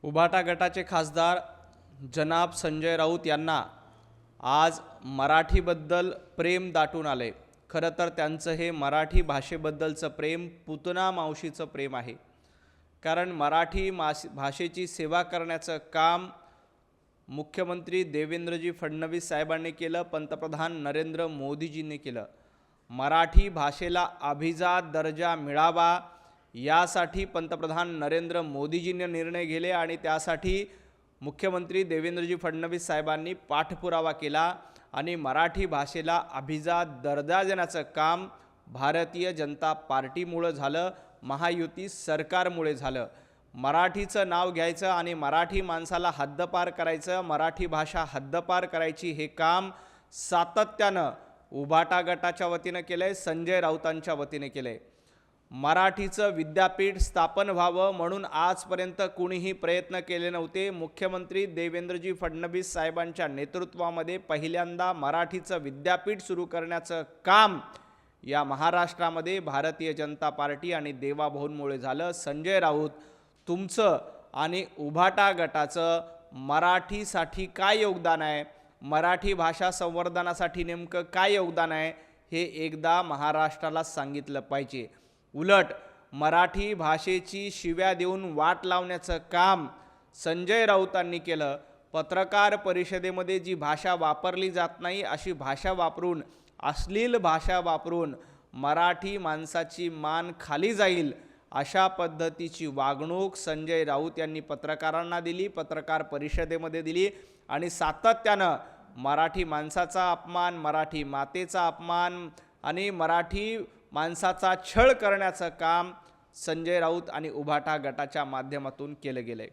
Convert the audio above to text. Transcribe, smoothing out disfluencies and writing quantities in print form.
उभाटा गटाचे खासदार जनाब संजय राऊत यांना आज मराठीबद्दल प्रेम दाटून आले। खरं तर त्यांचं हे मराठी भाषेबद्दलचं प्रेम पुतना मावशीचं प्रेम आहे। कारण मराठी भाषेची सेवा करण्याचं काम मुख्यमंत्री देवेंद्रजी फडणवीस साहेबांनी केलं, पंतप्रधान नरेंद्र मोदीजींनी केलं। मराठी भाषेला अभिजात दर्जा मिळावा यासाठी पंतप्रधान नरेंद्र मोदीजींनी निर्णय घेतले आणि त्यासाठी मुख्यमंत्री देवेंद्रजी फडणवीस साहेबांनी पाठपुरावा केला आणि मराठी भाषेला अभिजात दर्जा देण्याचं काम भारतीय जनता पार्टीमुळे झालं, महायुती सरकारमुळे झालं। मराठीचं नाव घ्यायचं आणि मराठी माणसाला हद्दपार करायचं, मराठी भाषा हद्दपार करायची हे काम सातत्यानं उभाटा गटाच्या वतीने केलंय, संजय राऊतांच्या वतीने केलंय। मराठीचं विद्यापीठ स्थापन व्हावं म्हणून आजपर्यंत कुणीही प्रयत्न केले नव्हते। मुख्यमंत्री देवेंद्रजी फडणवीस साहेबांच्या नेतृत्वामध्ये पहिल्यांदा मराठीचं विद्यापीठ सुरू करण्याचं काम या महाराष्ट्रामध्ये भारतीय जनता पार्टी आणि देवाभाऊंमुळे झालं। संजय राऊत, तुमचं आणि उभाटा गटाचं मराठीसाठी काय योगदान आहे, मराठी भाषा संवर्धनासाठी नेमकं काय योगदान आहे हे एकदा महाराष्ट्राला सांगितलं पाहिजे। उलट मराठी भाषेची शिव्या देऊन वाट लावण्याचं काम संजय राऊतांनी केलं। पत्रकार परिषदेमध्ये जी भाषा वापरली जात नाही अशी भाषा वापरून, अश्लील भाषा वापरून मराठी माणसाची मान खाली जाईल अशा पद्धतीची वागणूक संजय राऊत यांनी पत्रकारांना दिली, पत्रकार परिषदेमध्ये दिली आणि सातत्यानं मराठी माणसाचा अपमान, मराठी मातेचा अपमान आणि मराठी माणसाचा छळ करण्याचं काम संजय राऊत आणि उभाटा गटाच्या माध्यमातून केलं गेलंय।